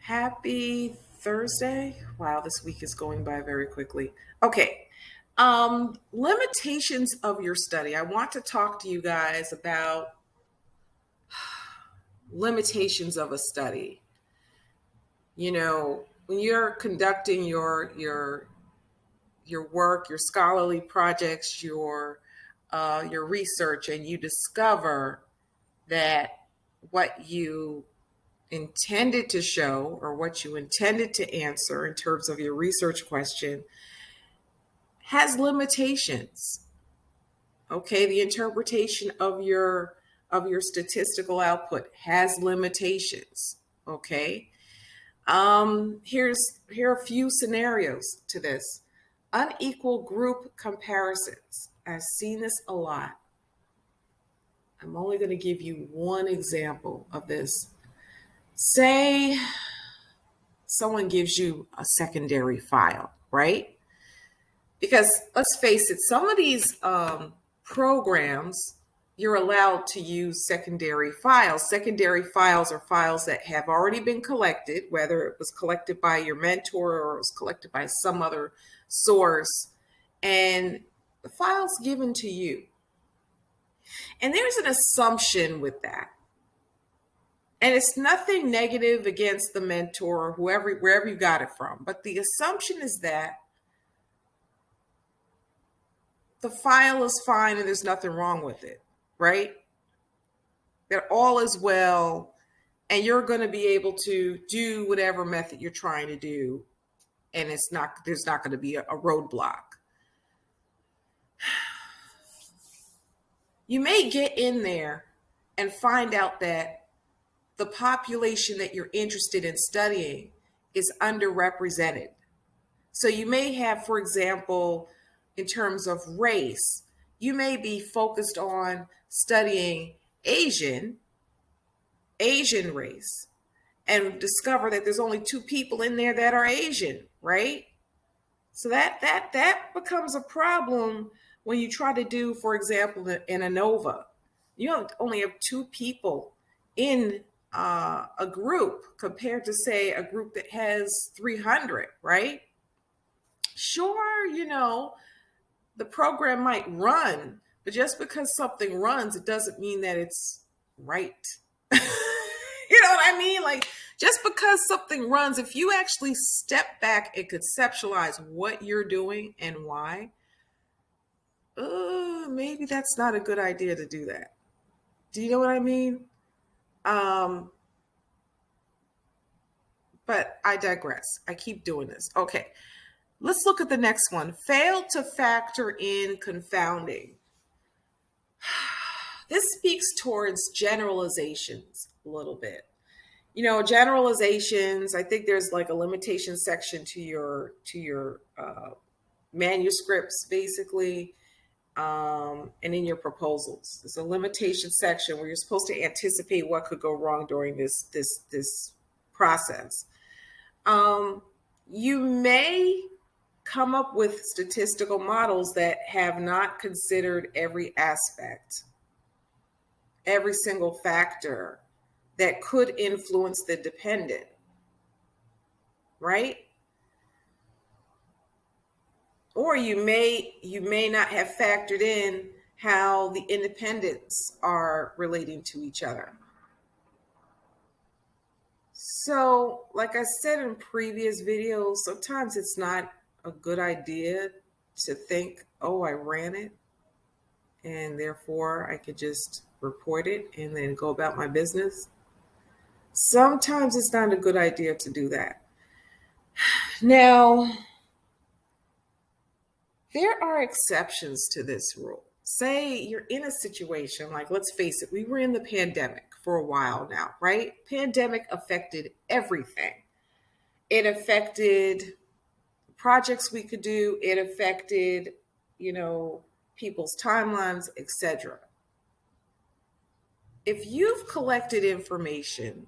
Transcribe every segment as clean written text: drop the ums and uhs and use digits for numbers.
Happy Thursday. Wow, this week is going by very quickly. Okay. Limitations of your study. I want to talk to you guys about limitations of a study. When you're conducting your work, your scholarly projects, your research, and you discover that what you intended to show or what you intended to answer in terms of your research question has limitations. Okay, the interpretation of your statistical output has limitations. Okay. Here are a few scenarios to this. Unequal group comparisons. I've seen this a lot. I'm only going to give you one example of this. Say someone gives you a secondary file, right? Because let's face it, some of these programs, you're allowed to use secondary files. Secondary files are files that have already been collected, whether it was collected by your mentor or it was collected by some other source, and the file's given to you. And there's an assumption with that. And it's nothing negative against the mentor or wherever you got it from. But the assumption is that the file is fine and there's nothing wrong with it, right? That all is well and you're going to be able to do whatever method you're trying to do, and there's not going to be a roadblock. You may get in there and find out that the population that you're interested in studying is underrepresented. So you may have, for example, in terms of race, you may be focused on studying Asian race and discover that there's only 2 people in there that are Asian, right? So that becomes a problem when you try to do, for example, an ANOVA. You only have 2 people in a group compared to, say, a group that has 300, right? Sure, the program might run, but just because something runs, it doesn't mean that it's right. You know what I mean? Like, just because something runs, if you actually step back and conceptualize what you're doing and why, maybe that's not a good idea to do that. Do you know what I mean? But I digress. I keep doing this. Okay. Let's look at the next one. Fail to factor in confounding. This speaks towards generalizations a little bit. Generalizations, I think there's like a limitation section to your manuscripts, basically, and in your proposals. There's a limitation section where you're supposed to anticipate what could go wrong during this process. You may come up with statistical models that have not considered every aspect, every single factor that could influence the dependent, right? Or you may not have factored in how the independents are relating to each other. So, like I said in previous videos, sometimes it's not a good idea to think, oh, I ran it, and therefore I could just report it and then go about my business. Sometimes it's not a good idea to do that. Now, there are exceptions to this rule. Say you're in a situation like, let's face it, we were in the pandemic for a while now, right? Pandemic affected everything. It affected projects we could do. It affected, people's timelines, etc. If you've collected information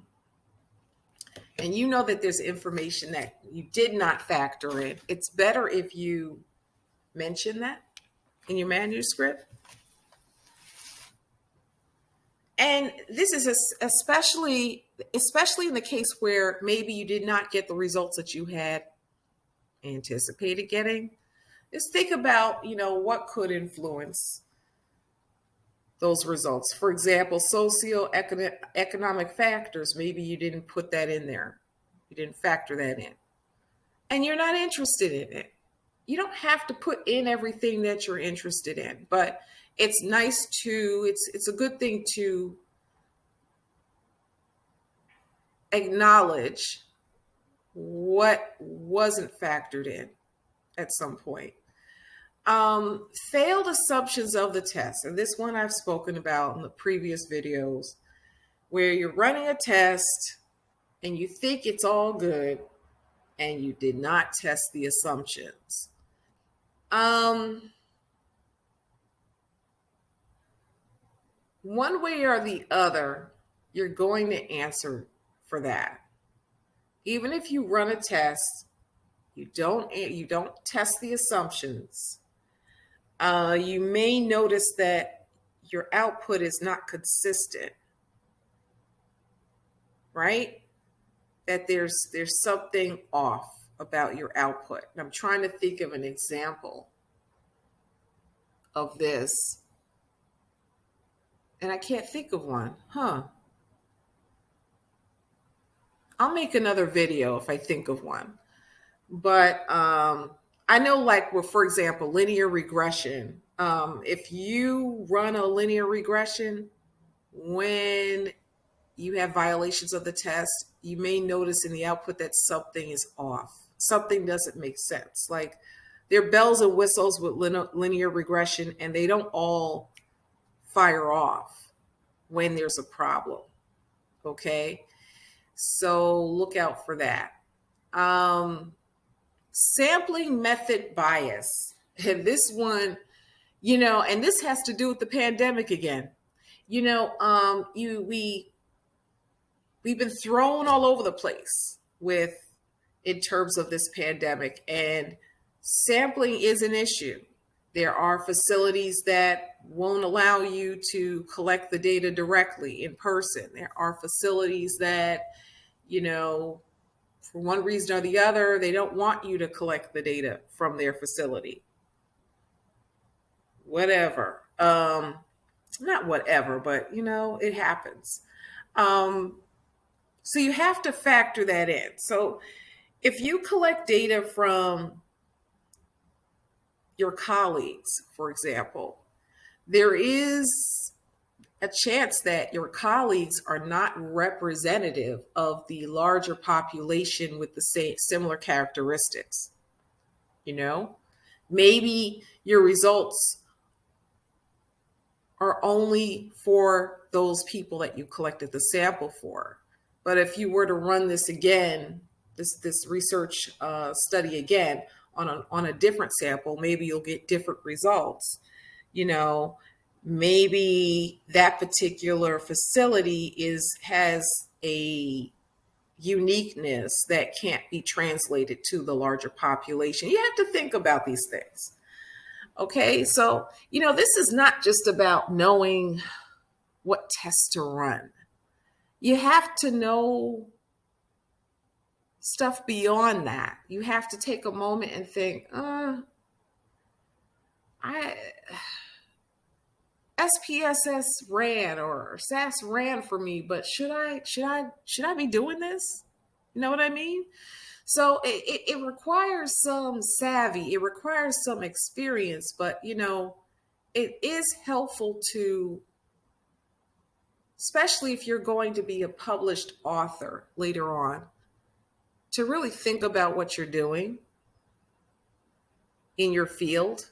and you know that there's information that you did not factor in, it's better if you mention that in your manuscript. And this is especially especially in the case where maybe you did not get the results that you had anticipated getting, just think about, what could influence those results. For example, socioeconomic factors, maybe you didn't put that in there. You didn't factor that in. And you're not interested in it. You don't have to put in everything that you're interested in, but it's nice to, it's a good thing to acknowledge what wasn't factored in at some point. Failed assumptions of the test. And this one I've spoken about in the previous videos, where you're running a test and you think it's all good and you did not test the assumptions. One way or the other, you're going to answer for that. Even if you run a test, you don't test the assumptions. You may notice that your output is not consistent, right? That there's something off about your output. And I'm trying to think of an example of this, and I can't think of one. I'll make another video if I think of one. But I know, like, well, for example, linear regression. If you run a linear regression, when you have violations of the test, you may notice in the output that something is off. Something doesn't make sense. Like, there are bells and whistles with linear regression, and they don't all fire off when there's a problem. Okay? So look out for that. Sampling method bias. And this one, and this has to do with the pandemic again. We've been thrown all over the place in terms of this pandemic, and sampling is an issue. There are facilities that won't allow you to collect the data directly in person. There are facilities that, for one reason or the other, they don't want you to collect the data from their facility. Whatever. Not whatever, but, it happens. So you have to factor that in. So if you collect data from your colleagues, for example, there is a chance that your colleagues are not representative of the larger population with the same similar characteristics. Maybe your results are only for those people that you collected the sample for. But if you were to run this again, this research study again on a different sample, maybe you'll get different results. Maybe that particular facility has a uniqueness that can't be translated to the larger population. You have to think about these things. Okay, so, this is not just about knowing what tests to run. You have to know stuff beyond that. You have to take a moment and think, SPSS ran or SAS ran for me, but should I be doing this? You know what I mean? So it requires some savvy, it requires some experience, but it is helpful to, especially if you're going to be a published author later on, to really think about what you're doing in your field.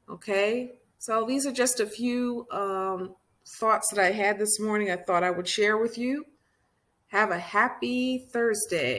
Okay, so these are just a few thoughts that I had this morning I thought I would share with you. Have a happy Thursday.